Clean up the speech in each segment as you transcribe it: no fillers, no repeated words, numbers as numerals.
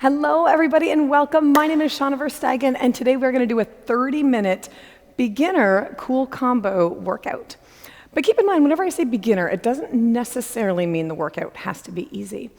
Hello, everybody, and welcome. My name is Shana Verstegen, and today we're going to do a 30-minute beginner cool combo workout. But keep in mind, whenever I say beginner, it doesn't necessarily mean the workout has to be easy.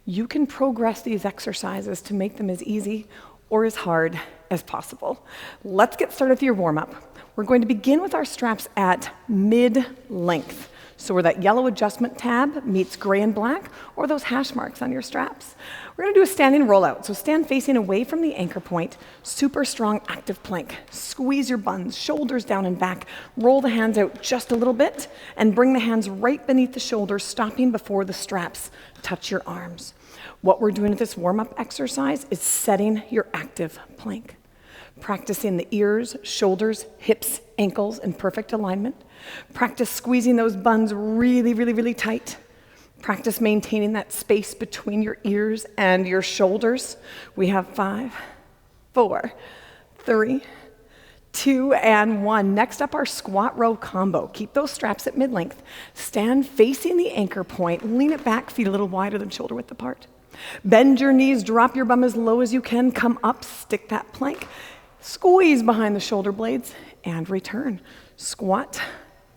You can progress these exercises to make them as easy or as hard as possible. Let's get started with your warm-up. We're going to begin with our straps at mid-length. So where that yellow adjustment tab meets gray and black, or those hash marks on your straps. We're gonna do a standing rollout. So stand facing away from the anchor point, super strong active plank. Squeeze your buns, shoulders down and back. Roll the hands out just a little bit, and bring the hands right beneath the shoulders, stopping before the straps touch your arms. What we're doing with this warm-up exercise is setting your active plank. Practicing the ears, shoulders, hips, ankles in perfect alignment. Practice squeezing those buns really tight. Practice maintaining that space between your ears and your shoulders. We have 5, 4, 3, 2, and 1. Next up, our squat row combo. Keep those straps at mid-length. Stand facing the anchor point. Lean it back, feet a little wider than shoulder width apart. Bend your knees, drop your bum as low as you can. Come up, stick that plank. Squeeze behind the shoulder blades and return. Squat,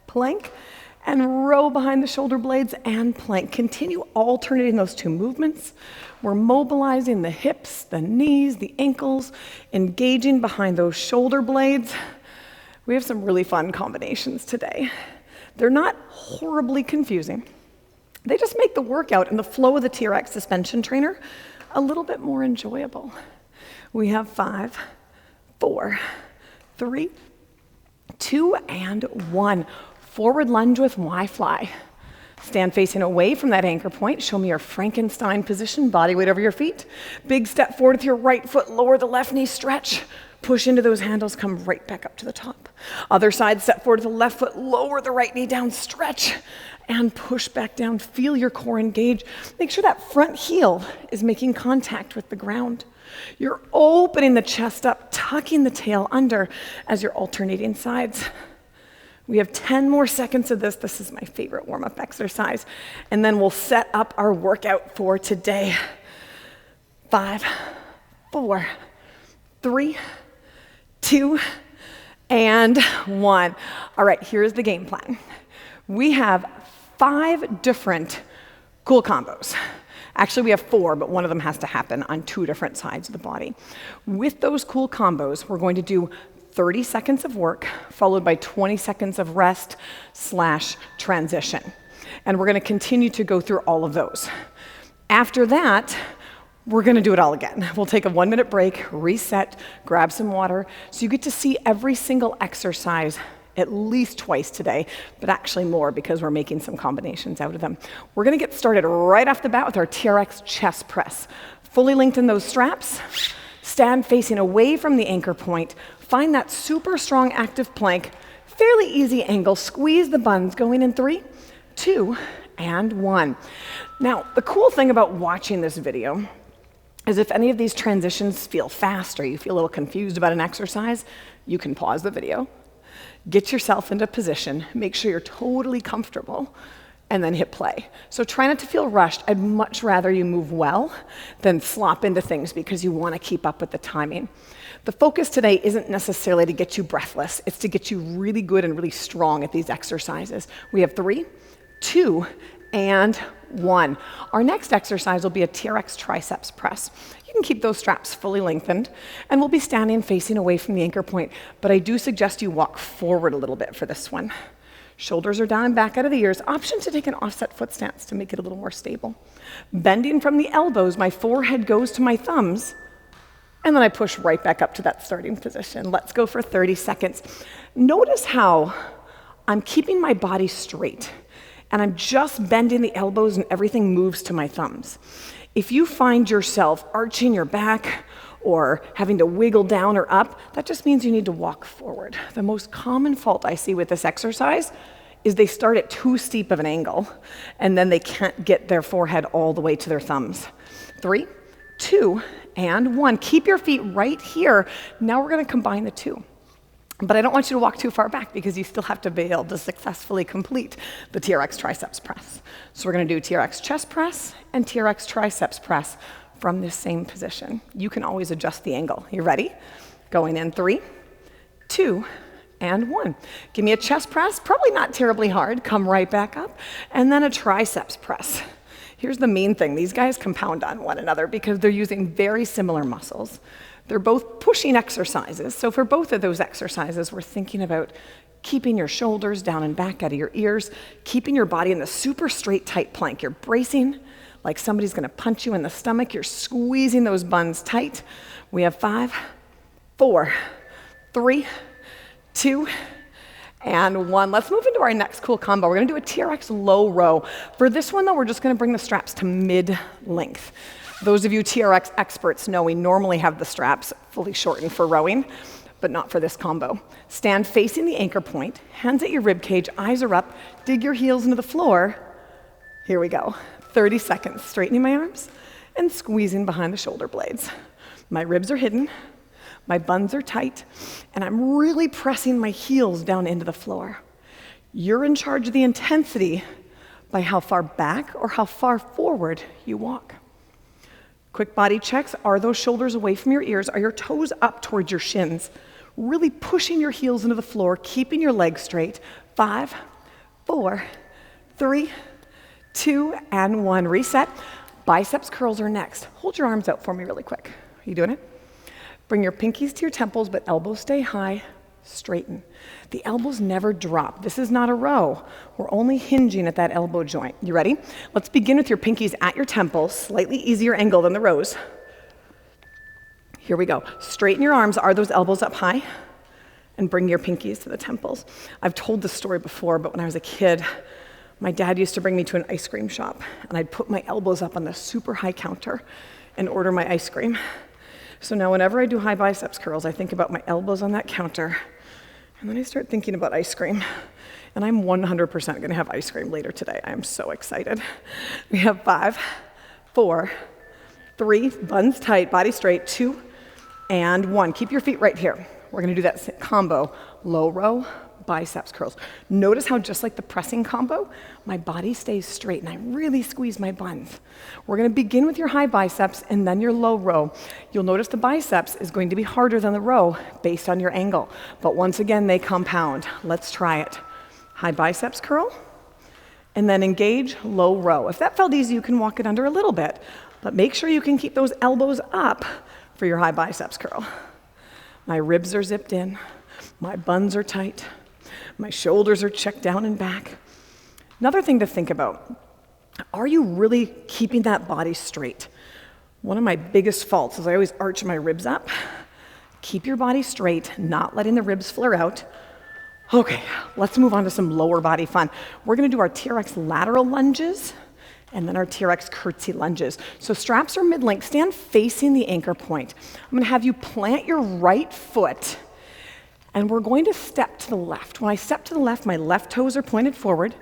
plank, and row behind the shoulder blades and plank. Continue alternating those two movements. We're mobilizing the hips, the knees, the ankles, engaging behind those shoulder blades. We have some really fun combinations today. They're not horribly confusing. They just make the workout and the flow of the TRX suspension trainer a little bit more enjoyable. We have 5, 4, 3, 2, and 1. Forward lunge with Y-fly. Stand facing away from that anchor point. Show me your Frankenstein position, body weight over your feet. Big step forward with your right foot, lower the left knee, stretch. Push into those handles, come right back up to the top. Other side, step forward with the left foot, lower the right knee down, stretch, and push back down. Feel your core engage. Make sure that front heel is making contact with the ground. You're opening the chest up, tucking the tail under as you're alternating sides. We have 10 more seconds of this. This is my favorite warm-up exercise. And then we'll set up our workout for today. 5, 4, 3, 2, and 1. All right, here's the game plan. We have 5 different cool combos. Actually, we have 4, but one of them has to happen on 2 different sides of the body. With those cool combos, we're going to do 30 seconds of work, followed by 20 seconds of rest/transition. And we're gonna continue to go through all of those. After that, we're gonna do it all again. We'll take a 1-minute break, reset, grab some water, so you get to see every single exercise at least twice today, but actually more because we're making some combinations out of them. We're gonna get started right off the bat with our TRX Chest Press. Fully lengthen those straps, stand facing away from the anchor point, find that super strong active plank, fairly easy angle, squeeze the buns, going in 3, 2, and 1. Now, the cool thing about watching this video is if any of these transitions feel fast or you feel a little confused about an exercise, you can pause the video, get yourself into position, make sure you're totally comfortable, and then hit play. So try not to feel rushed. I'd much rather you move well than slop into things because you want to keep up with the timing. The focus today isn't necessarily to get you breathless. It's to get you really good and really strong at these exercises. We have 3, 2, and 1. Our next exercise will be a TRX Triceps Press. You can keep those straps fully lengthened, and we'll be standing facing away from the anchor point, but I do suggest you walk forward a little bit for this one. Shoulders are down and back out of the ears. Option to take an offset foot stance to make it a little more stable. Bending from the elbows, my forehead goes to my thumbs, and then I push right back up to that starting position. Let's go for 30 seconds. Notice how I'm keeping my body straight, and I'm just bending the elbows and everything moves to my thumbs. If you find yourself arching your back or having to wiggle down or up, that just means you need to walk forward. The most common fault I see with this exercise is they start at too steep of an angle, and then they can't get their forehead all the way to their thumbs. 3, 2, and 1. Keep your feet right here. Now we're gonna combine the 2. But I don't want you to walk too far back because you still have to be able to successfully complete the TRX Triceps Press. So we're gonna do TRX Chest Press and TRX Triceps Press from this same position. You can always adjust the angle. You ready? Going in 3, 2, and 1. Give me a chest press, probably not terribly hard. Come right back up. And then a triceps press. Here's the main thing. These guys compound on one another because they're using very similar muscles. They're both pushing exercises. So for both of those exercises, we're thinking about keeping your shoulders down and back out of your ears, keeping your body in the super straight, tight plank. You're bracing like somebody's going to punch you in the stomach. You're squeezing those buns tight. We have 5, 4, 3, 2, and 1. Let's move into our next cool combo. We're going to do a TRX Low Row. For this one, though, we're just going to bring the straps to mid-length. Those of you TRX experts know we normally have the straps fully shortened for rowing, but not for this combo. Stand facing the anchor point, hands at your rib cage, eyes are up, dig your heels into the floor. Here we go. 30 seconds, straightening my arms and squeezing behind the shoulder blades. My ribs are hidden, my buns are tight, and I'm really pressing my heels down into the floor. You're in charge of the intensity by how far back or how far forward you walk. Quick body checks. Are those shoulders away from your ears? Are your toes up towards your shins? Really pushing your heels into the floor, keeping your legs straight. 5, 4, 3, 2, and 1. Reset. Biceps curls are next. Hold your arms out for me really quick. Are you doing it? Bring your pinkies to your temples, but elbows stay high. Straighten. The elbows never drop. This is not a row. We're only hinging at that elbow joint. You ready? Let's begin with your pinkies at your temples, slightly easier angle than the rows. Here we go. Straighten your arms. Are those elbows up high? And bring your pinkies to the temples. I've told this story before, but when I was a kid, my dad used to bring me to an ice cream shop, and I'd put my elbows up on the super high counter and order my ice cream. So now whenever I do high biceps curls, I think about my elbows on that counter, and then I start thinking about ice cream. And I'm 100% going to have ice cream later today. I am so excited. We have 5, 4, 3, buns tight, body straight, 2, and 1. Keep your feet right here. We're going to do that combo, low row, biceps curls. Notice how just like the pressing combo, my body stays straight and I really squeeze my buns. We're going to begin with your high biceps and then your low row. You'll notice the biceps is going to be harder than the row based on your angle, but once again, they compound. Let's try it. High biceps curl, and then engage low row. If that felt easy, you can walk it under a little bit, but make sure you can keep those elbows up for your high biceps curl. My ribs are zipped in, my buns are tight, my shoulders are checked down and back. Another thing to think about, are you really keeping that body straight? One of my biggest faults is I always arch my ribs up. Keep your body straight, not letting the ribs flare out. Okay, let's move on to some lower body fun. We're gonna do our TRX lateral lunges and then our TRX curtsy lunges. So straps are mid-length, stand facing the anchor point. I'm gonna have you plant your right foot and we're going to step to the left. When I step to the left, my left toes are pointed forward,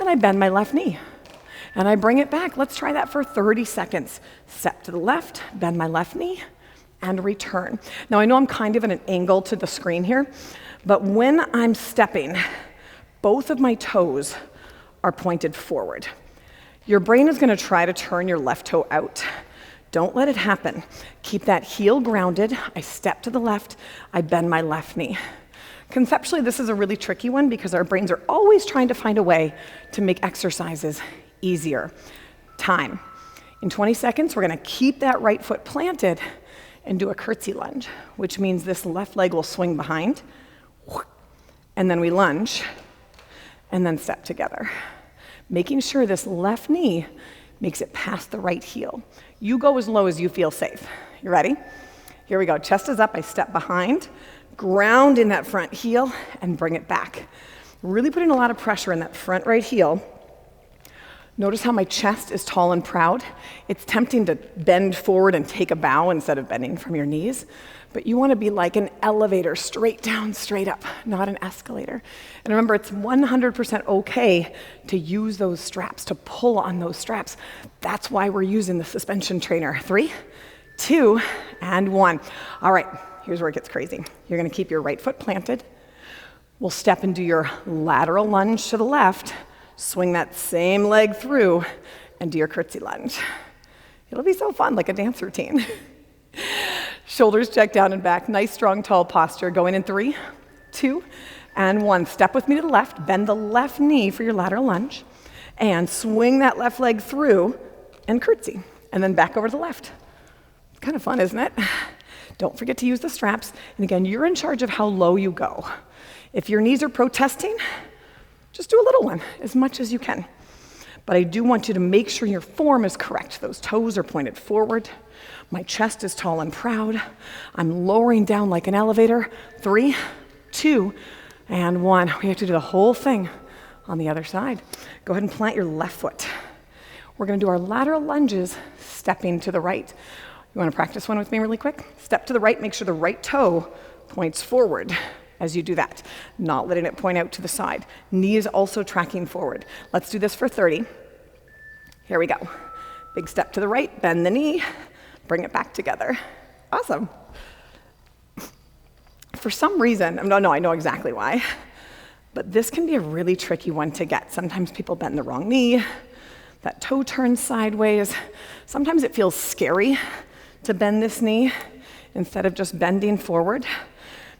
and I bend my left knee. And I bring it back. Let's try that for 30 seconds. Step to the left, bend my left knee, and return. Now, I know I'm kind of at an angle to the screen here, but when I'm stepping, both of my toes are pointed forward. Your brain is gonna try to turn your left toe out. Don't let it happen. Keep that heel grounded. I step to the left, I bend my left knee. Conceptually, this is a really tricky one because our brains are always trying to find a way to make exercises easier. Time. In 20 seconds, we're gonna keep that right foot planted and do a curtsy lunge, which means this left leg will swing behind, and then we lunge, and then step together. Making sure this left knee makes it past the right heel. You go as low as you feel safe. You ready? Here we go. Chest is up, I step behind, ground in that front heel, and bring it back. Really putting a lot of pressure in that front right heel. Notice how my chest is tall and proud. It's tempting to bend forward and take a bow instead of bending from your knees, but you want to be like an elevator, straight down, straight up, not an escalator. And remember, it's 100% okay to use those straps, to pull on those straps. That's why we're using the suspension trainer. 3, 2, and 1. All right, here's where it gets crazy. You're going to keep your right foot planted. We'll step and do your lateral lunge to the left, swing that same leg through, and do your curtsy lunge. It'll be so fun, like a dance routine. Shoulders check down and back. Nice, strong, tall posture. Going in 3, 2, and 1. Step with me to the left. Bend the left knee for your lateral lunge. And swing that left leg through and curtsy. And then back over to the left. Kind of fun, isn't it? Don't forget to use the straps. And again, you're in charge of how low you go. If your knees are protesting, just do a little one, as much as you can. But I do want you to make sure your form is correct. Those toes are pointed forward. My chest is tall and proud. I'm lowering down like an elevator. 3, 2, and 1. We have to do the whole thing on the other side. Go ahead and plant your left foot. We're going to do our lateral lunges, stepping to the right. You want to practice one with me really quick? Step to the right, make sure the right toe points forward as you do that, not letting it point out to the side. Knee is also tracking forward. Let's do this for 30. Here we go. Big step to the right, bend the knee, bring it back together. Awesome. For some reason, no, I know exactly why, but this can be a really tricky one to get. Sometimes people bend the wrong knee, that toe turns sideways. Sometimes it feels scary to bend this knee instead of just bending forward,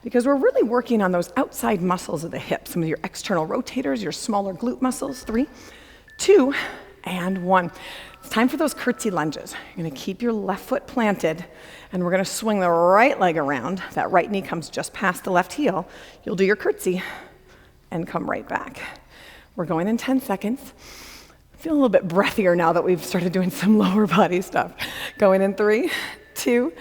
because we're really working on those outside muscles of the hip, some of your external rotators, your smaller glute muscles. 3, 2, and 1. It's time for those curtsy lunges. You're gonna keep your left foot planted, and we're gonna swing the right leg around. That right knee comes just past the left heel. You'll do your curtsy and come right back. We're going in 10 seconds. I feel a little bit breathier now that we've started doing some lower body stuff. Going in 3, 2,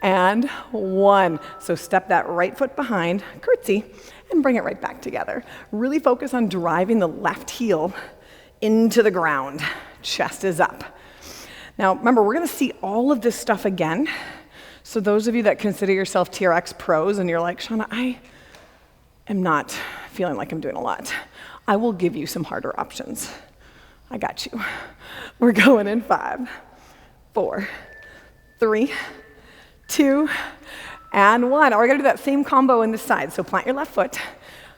and 1. So step that right foot behind, curtsy, and bring it right back together. Really focus on driving the left heel into the ground. Chest is up. Now, remember, we're gonna see all of this stuff again. So those of you that consider yourself TRX pros and you're like, Shana, I am not feeling like I'm doing a lot, I will give you some harder options. I got you. We're going in 5, 4, 3, 2, and 1. We're gonna do that same combo in this side. So plant your left foot.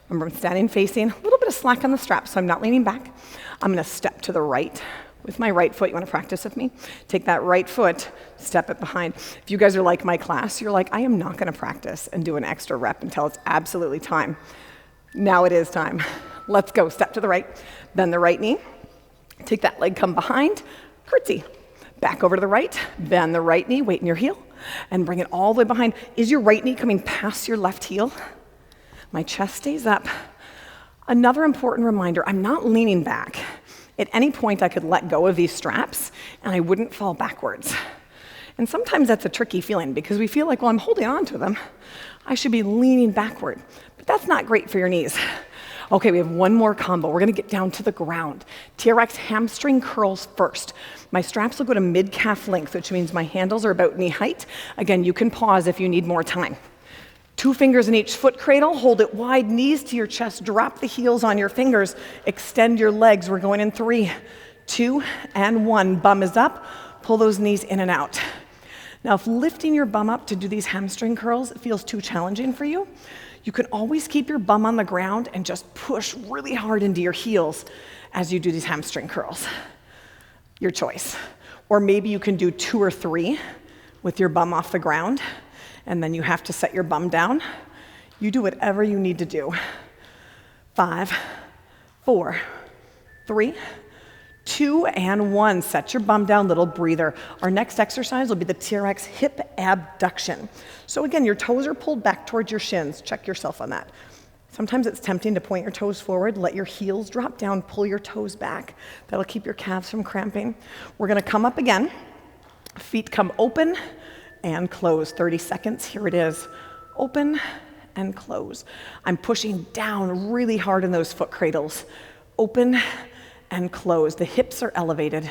Remember, I'm standing facing, a little bit of slack on the strap, so I'm not leaning back. I'm gonna step to the right with my right foot. You wanna practice with me? Take that right foot, step it behind. If you guys are like my class, you're like, I am not gonna practice and do an extra rep until it's absolutely time. Now it is time. Let's go. Step to the right, bend the right knee. Take that leg, come behind, curtsy. Back over to the right, bend the right knee, weight in your heel, and bring it all the way behind. Is your right knee coming past your left heel? My chest stays up. Another important reminder, I'm not leaning back. At any point, I could let go of these straps, and I wouldn't fall backwards. And sometimes that's a tricky feeling, because we feel like, well, I'm holding on to them. I should be leaning backward. But that's not great for your knees. Okay, we have one more combo. We're gonna get down to the ground. TRX hamstring curls first. My straps will go to mid-calf length, which means my handles are about knee height. Again, you can pause if you need more time. 2 fingers in each foot cradle, hold it wide, knees to your chest, drop the heels on your fingers, extend your legs. We're going in 3, 2, and 1. Bum is up, pull those knees in and out. Now, if lifting your bum up to do these hamstring curls feels too challenging for you, you can always keep your bum on the ground and just push really hard into your heels as you do these hamstring curls. Your choice. Or maybe you can do 2 or 3 with your bum off the ground, and then you have to set your bum down. You do whatever you need to do. 5, 4, 3, 2, and 1. Set your bum down, little breather. Our next exercise will be the TRX Hip Abduction. So again, your toes are pulled back towards your shins. Check yourself on that. Sometimes it's tempting to point your toes forward, let your heels drop down, pull your toes back. That'll keep your calves from cramping. We're gonna come up again. Feet come open and close. 30 seconds, here it is. Open and close. I'm pushing down really hard in those foot cradles. Open and close. The hips are elevated.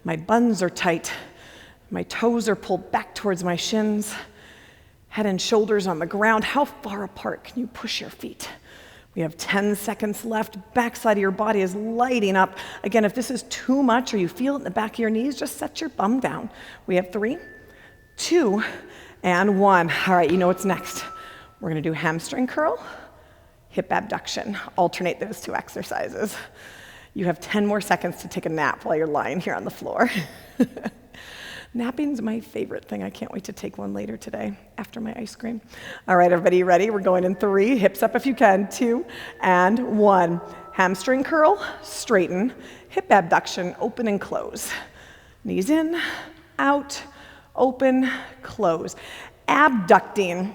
My buns are tight. My toes are pulled back towards my shins. Head and shoulders on the ground. How far apart can you push your feet? We have 10 seconds left. Backside of your body is lighting up. Again, if this is too much or you feel it in the back of your knees, just set your bum down. We have 3, 2, and 1. All right, you know what's next. We're gonna do hamstring curl, hip abduction. Alternate those 2 exercises. You have 10 more seconds to take a nap while you're lying here on the floor. Napping's my favorite thing. I can't wait to take one later today after my ice cream. All right, everybody, you ready? We're going in 3, hips up if you can, 2, and 1. Hamstring curl, straighten, hip abduction, open and close. Knees in, out, open, close. Abducting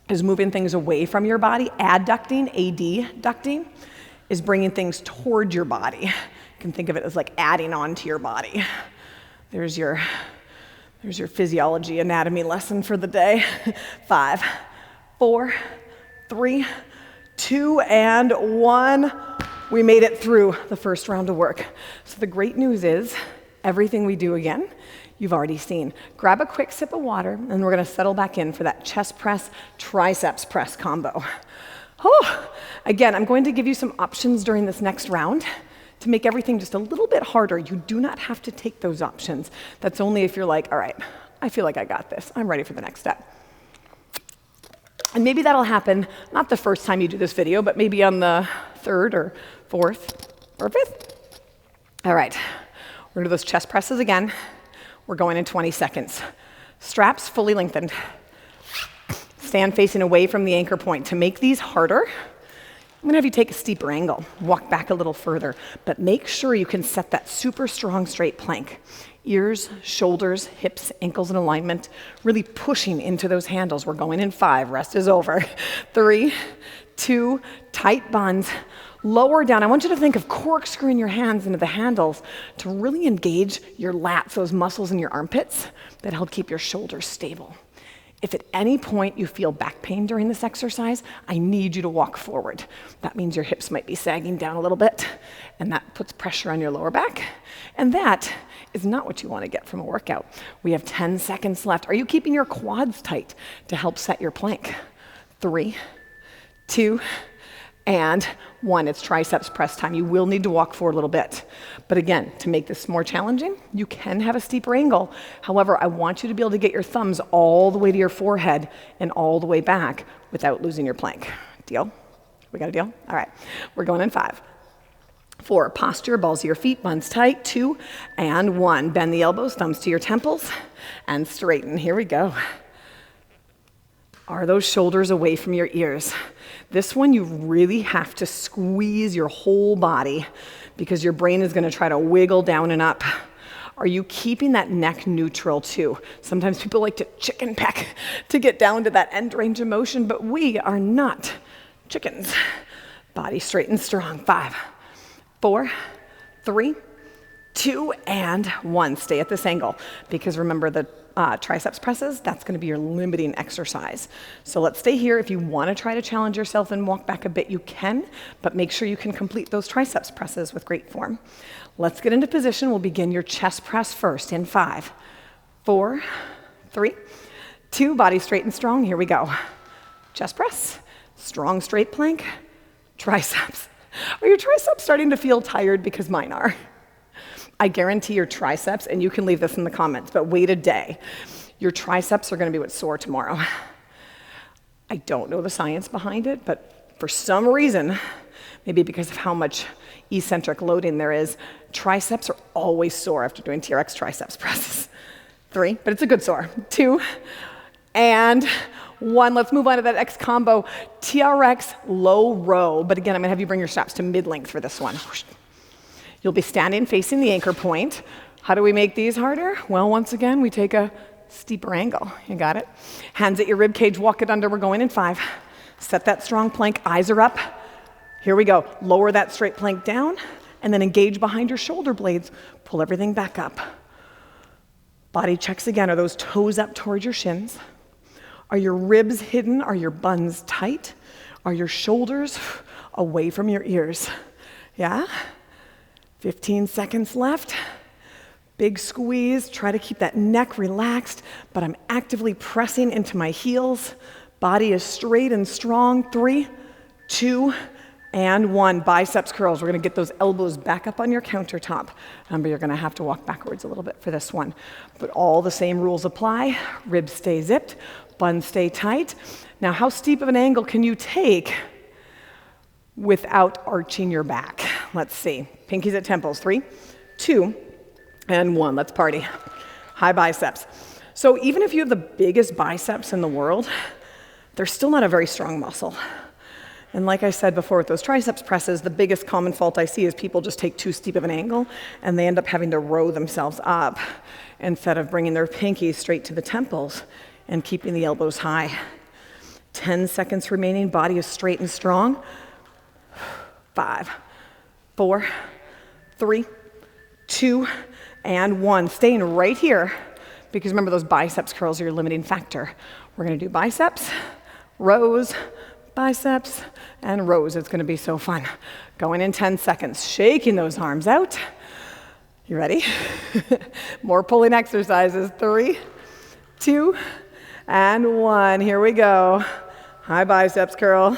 is moving things away from your body. Adducting, adducting, is bringing things toward your body. You can think of it as like adding on to your body. There's your physiology anatomy lesson for the day. 5, 4, 3, 2, and 1. We made it through the first round of work. So the great news is everything we do again, you've already seen. Grab a quick sip of water, and we're gonna settle back in for that chest press, triceps press combo. Oh, again, I'm going to give you some options during this next round to make everything just a little bit harder. You do not have to take those options. That's only if you're like, all right, I feel like I got this. I'm ready for the next step. And maybe that'll happen, not the first time you do this video, but maybe on the 3rd or 4th or 5th. All right, we're gonna do those chest presses again. We're going in 20 seconds. Straps fully lengthened. Stand facing away from the anchor point. To make these harder, I'm gonna have you take a steeper angle, walk back a little further, but make sure you can set that super strong straight plank. Ears, shoulders, hips, ankles in alignment, really pushing into those handles. We're going in 5, rest is over. 3, 2, tight buns, lower down. I want you to think of corkscrewing your hands into the handles to really engage your lats, those muscles in your armpits that help keep your shoulders stable. If at any point you feel back pain during this exercise, I need you to walk forward. That means your hips might be sagging down a little bit, and that puts pressure on your lower back. And that is not what you want to get from a workout. We have 10 seconds left. Are you keeping your quads tight to help set your plank? 3, 2, and 1. It's triceps press time. You will need to walk forward a little bit. But again, to make this more challenging, you can have a steeper angle. However, I want you to be able to get your thumbs all the way to your forehead and all the way back without losing your plank. Deal? We got a deal? All right. We're going in 5, 4, posture, balls to your feet, buns tight. 2, and 1. Bend the elbows, thumbs to your temples, and straighten. Here we go. Are those shoulders away from your ears? This one, you really have to squeeze your whole body because your brain is gonna try to wiggle down and up. Are you keeping that neck neutral too? Sometimes people like to chicken peck to get down to that end range of motion, but we are not chickens. Body straight and strong. 5, 4, 3, 2, and 1. Stay at this angle because remember the triceps presses, that's gonna be your limiting exercise. So let's stay here. If you wanna try to challenge yourself and walk back a bit, you can, but make sure you can complete those triceps presses with great form. Let's get into position. We'll begin your chest press first in 5, 4, 3, 2, body straight and strong. Here we go. Chest press, strong straight plank, triceps. Are your triceps starting to feel tired? Because mine are. I guarantee your triceps, and you can leave this in the comments, but wait a day. Your triceps are gonna be what's sore tomorrow. I don't know the science behind it, but for some reason, maybe because of how much eccentric loading there is, triceps are always sore after doing TRX triceps presses. 3, but it's a good sore. 2, and 1. Let's move on to that X combo, TRX Low Row. But again, I'm gonna have you bring your straps to mid-length for this one. You'll be standing facing the anchor point. How do we make these harder? Well, once again, we take a steeper angle. You got it? Hands at your rib cage, walk it under. We're going in 5. Set that strong plank, eyes are up. Here we go. Lower that straight plank down, and then engage behind your shoulder blades. Pull everything back up. Body checks again. Are those toes up towards your shins? Are your ribs hidden? Are your buns tight? Are your shoulders away from your ears? Yeah? 15 seconds left. Big squeeze. Try to keep that neck relaxed, but I'm actively pressing into my heels. Body is straight and strong. 3, 2, and 1. Biceps curls. We're gonna get those elbows back up on your countertop. Remember, you're gonna have to walk backwards a little bit for this one. But all the same rules apply. Ribs stay zipped, buns stay tight. Now, how steep of an angle can you take without arching your back? Let's see. Pinkies at temples. 3, 2, and 1. Let's party. high biceps. So even if you have the biggest biceps in the world, they're still not a very strong muscle. And like I said before with those triceps presses, the biggest common fault I see is people just take too steep of an angle and they end up having to row themselves up instead of bringing their pinkies straight to the temples and keeping the elbows high. 10 seconds remaining, body is straight and strong. 5, 4, 3, 2, and 1. Staying right here because remember those biceps curls are your limiting factor. We're gonna do biceps, rows, biceps, and rows. It's gonna be so fun. Going in 10 seconds, shaking those arms out. You ready? More pulling exercises. 3, 2, and 1. Here we go. High biceps curl,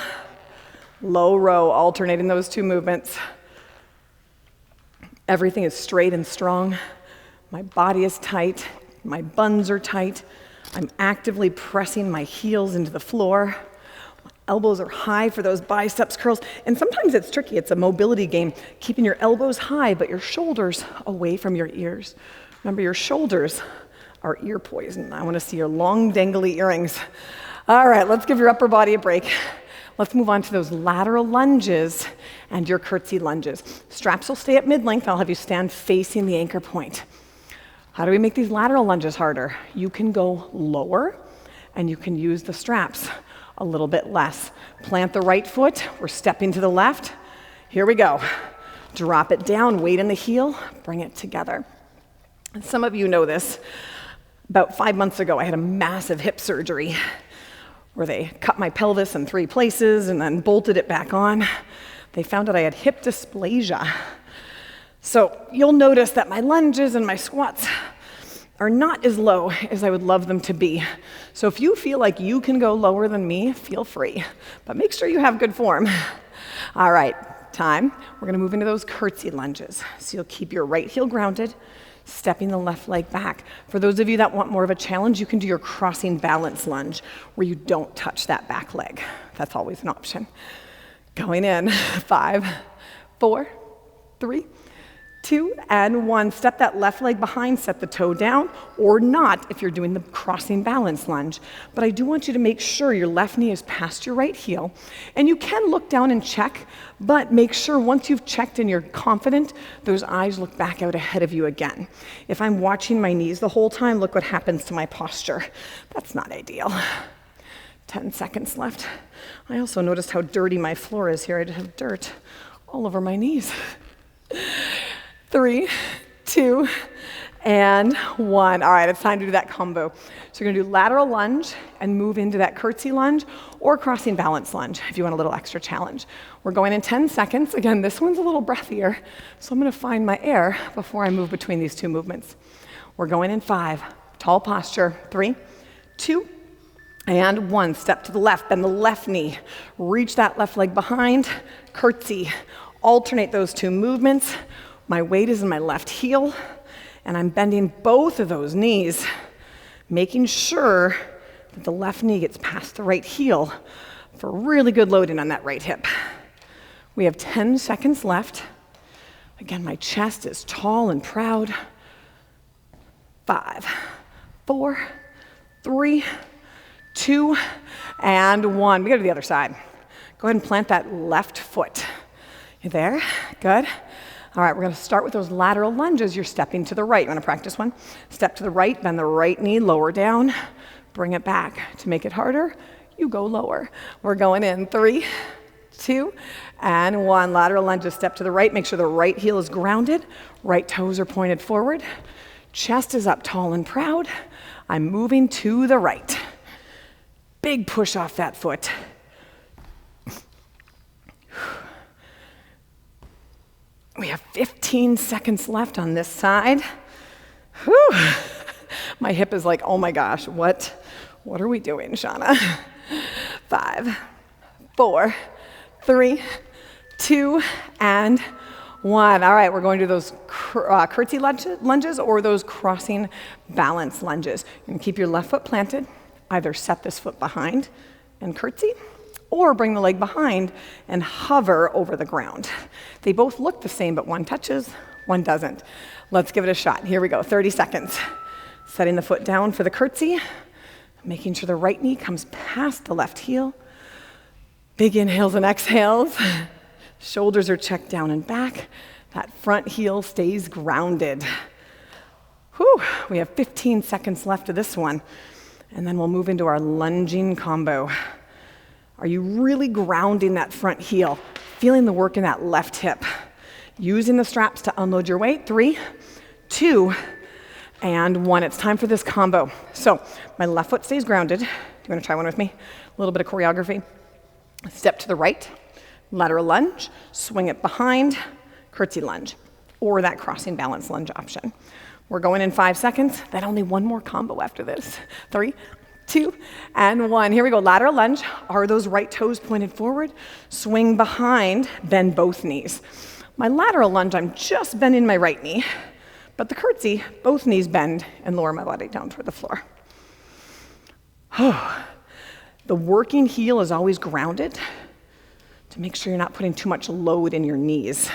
low row, alternating those two movements. Everything is straight and strong. My body is tight. My buns are tight. I'm actively pressing my heels into the floor. My elbows are high for those biceps curls. And sometimes it's tricky. It's a mobility game, keeping your elbows high, but your shoulders away from your ears. Remember, your shoulders are ear poison. I want to see your long, dangly earrings. All right, let's give your upper body a break. Let's move on to those lateral lunges and your curtsy lunges. Straps will stay at mid-length. I'll have you stand facing the anchor point. How do we make these lateral lunges harder? You can go lower and you can use the straps a little bit less. Plant the right foot. We're stepping to the left. Here we go. Drop it down, weight in the heel, bring it together. And some of you know this. About 5 months ago, I had a massive hip surgery where they cut my pelvis in 3 places and then bolted it back on. They found out I had hip dysplasia. So you'll notice that my lunges and my squats are not as low as I would love them to be. So if you feel like you can go lower than me, feel free, but make sure you have good form. All right, time. We're gonna move into those curtsy lunges. So you'll keep your right heel grounded, stepping the left leg back. For those of you that want more of a challenge, you can do your crossing balance lunge where you don't touch that back leg. That's always an option. Going in, 5, 4, 3, 2, and 1. Step that left leg behind, set the toe down, or not if you're doing the crossing balance lunge. But I do want you to make sure your left knee is past your right heel. And you can look down and check, but make sure once you've checked and you're confident, those eyes look back out ahead of you again. If I'm watching my knees the whole time, look what happens to my posture. That's not ideal. 10 seconds left. I also noticed how dirty my floor is here. I just have dirt all over my knees. 3, 2, and 1. All right, it's time to do that combo. So you're gonna do lateral lunge and move into that curtsy lunge or crossing balance lunge if you want a little extra challenge. We're going in 10 seconds. Again, this one's a little breathier, so I'm gonna find my air before I move between these two movements. We're going in 5, tall posture, 3, 2, and 1. Step to the left, bend the left knee. Reach that left leg behind, curtsy. Alternate those two movements. My weight is in my left heel, and I'm bending both of those knees, making sure that the left knee gets past the right heel for really good loading on that right hip. We have 10 seconds left. Again, my chest is tall and proud. 5, 4, 3, 2, and 1. We go to the other side. Go ahead and plant that left foot. You there? Good. All right, we're gonna start with those lateral lunges. You're stepping to the right. You wanna practice one? Step to the right, bend the right knee, lower down, bring it back. To make it harder, you go lower. We're going in 3, 2, and 1. Lateral lunges, step to the right. Make sure the right heel is grounded. Right toes are pointed forward. Chest is up tall and proud. I'm moving to the right. Big push off that foot. We have 15 seconds left on this side. Whew. My hip is like, oh my gosh, what are we doing, Shana? 5, 4, 3, 2, and 1. All right, we're going to do those curtsy lunges or those crossing balance lunges. You can keep your left foot planted, either set this foot behind and curtsy, or bring the leg behind and hover over the ground. They both look the same, but one touches, one doesn't. Let's give it a shot. Here we go, 30 seconds. Setting the foot down for the curtsy, making sure the right knee comes past the left heel. Big inhales and exhales. Shoulders are checked down and back. That front heel stays grounded. Whew, we have 15 seconds left of this one, and then we'll move into our lunging combo. Are you really grounding that front heel? Feeling the work in that left hip. Using the straps to unload your weight. 3, 2, and 1. It's time for this combo. So my left foot stays grounded. Do you want to try one with me? A little bit of choreography. Step to the right, lateral lunge, swing it behind, curtsy lunge, or that crossing balance lunge option. We're going in 5 seconds, then only one more combo after this. 3, 2, and 1. Here we go, lateral lunge. Are those right toes pointed forward? Swing behind, bend both knees. My lateral lunge, I'm just bending my right knee, but the curtsy, both knees bend and lower my body down toward the floor. The working heel is always grounded to make sure you're not putting too much load in your knees.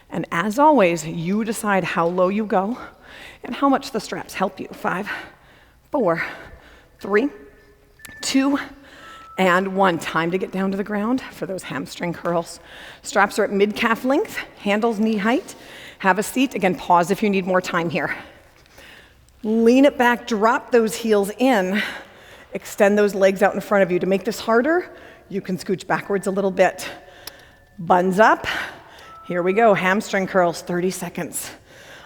And as always, you decide how low you go and how much the straps help you. 5, 4, 3, 2, and 1. Time to get down to the ground for those hamstring curls. Straps are at mid-calf length, handles knee height. Have a seat. Again, pause if you need more time here. Lean it back, drop those heels in. Extend those legs out in front of you. To make this harder, you can scooch backwards a little bit. Buns up. Here we go, hamstring curls, 30 seconds.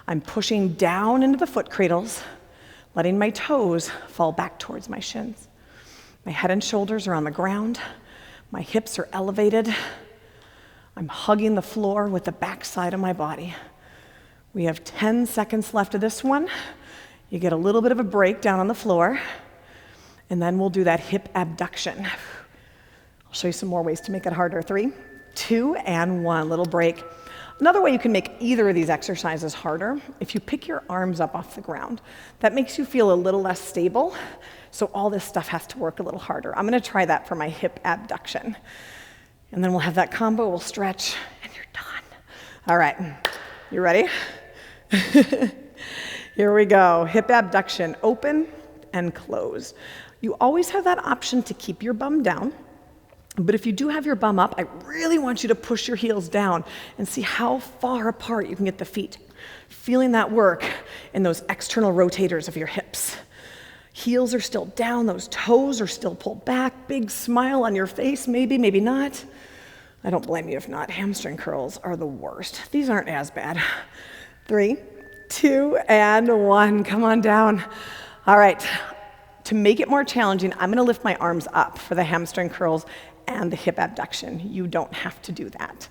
I'm pushing down into the foot cradles, letting my toes fall back towards my shins. My head and shoulders are on the ground. My hips are elevated. I'm hugging the floor with the back side of my body. We have 10 seconds left of this one. You get a little bit of a break down on the floor, and then we'll do that hip abduction. I'll show you some more ways to make it harder. 3, 2, and 1, little break. Another way you can make either of these exercises harder, if you pick your arms up off the ground, that makes you feel a little less stable, so all this stuff has to work a little harder. I'm gonna try that for my hip abduction. And then we'll have that combo, we'll stretch, and you're done. All right, you ready? Here we go, hip abduction, open and close. You always have that option to keep your bum down. But if you do have your bum up, I really want you to push your heels down and see how far apart you can get the feet. Feeling that work in those external rotators of your hips. Heels are still down, those toes are still pulled back, big smile on your face, maybe, maybe not. I don't blame you if not. Hamstring curls are the worst. These aren't as bad. 3, 2, and 1. Come on down. All right. To make it more challenging, I'm gonna lift my arms up for the hamstring curls and the hip abduction. You don't have to do that.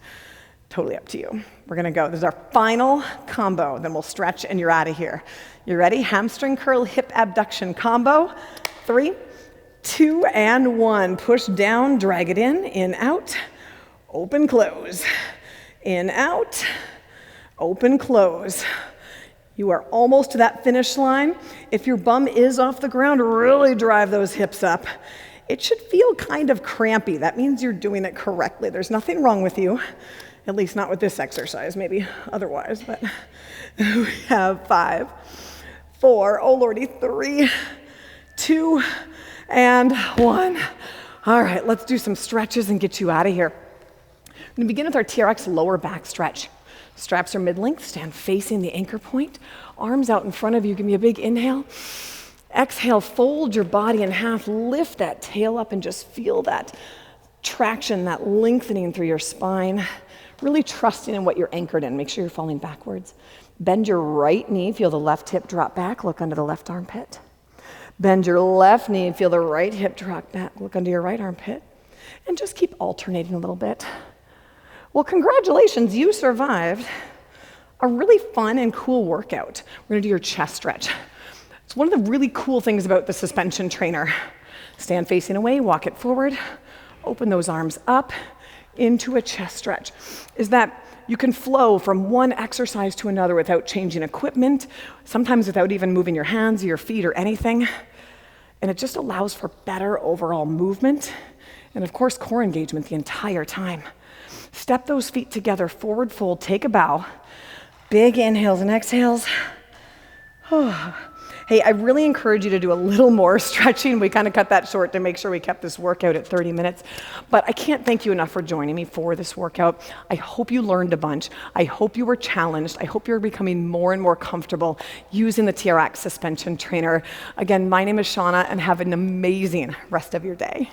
Totally up to you. We're gonna go. This is our final combo, then we'll stretch and you're out of here. You ready? Hamstring curl, hip abduction combo. 3, 2, and 1. Push down, drag it in, out, open, close. In, out, open, close. You are almost to that finish line. If your bum is off the ground, really drive those hips up. It should feel kind of crampy. That means you're doing it correctly. There's nothing wrong with you, at least not with this exercise, maybe otherwise, but we have 5, 4, oh lordy, 3, 2, and 1. All right, let's do some stretches and get you out of here. I'm gonna begin with our TRX lower back stretch. Straps are mid-length, stand facing the anchor point. Arms out in front of you, give me a big inhale. Exhale, fold your body in half, lift that tail up and just feel that traction, that lengthening through your spine. Really trusting in what you're anchored in. Make sure you're falling backwards. Bend your right knee, feel the left hip drop back, look under the left armpit. Bend your left knee, feel the right hip drop back, look under your right armpit. And just keep alternating a little bit. Well, congratulations, you survived a really fun and cool workout. We're gonna do your chest stretch. It's one of the really cool things about the suspension trainer. Stand facing away, walk it forward, open those arms up into a chest stretch. Is that you can flow from one exercise to another without changing equipment, sometimes without even moving your hands or your feet or anything. And it just allows for better overall movement and of course core engagement the entire time. Step those feet together, forward fold, take a bow. Big inhales and exhales. Hey, I really encourage you to do a little more stretching. We kind of cut that short to make sure we kept this workout at 30 minutes. But I can't thank you enough for joining me for this workout. I hope you learned a bunch. I hope you were challenged. I hope you're becoming more and more comfortable using the TRX suspension trainer. Again, my name is Shana, and have an amazing rest of your day.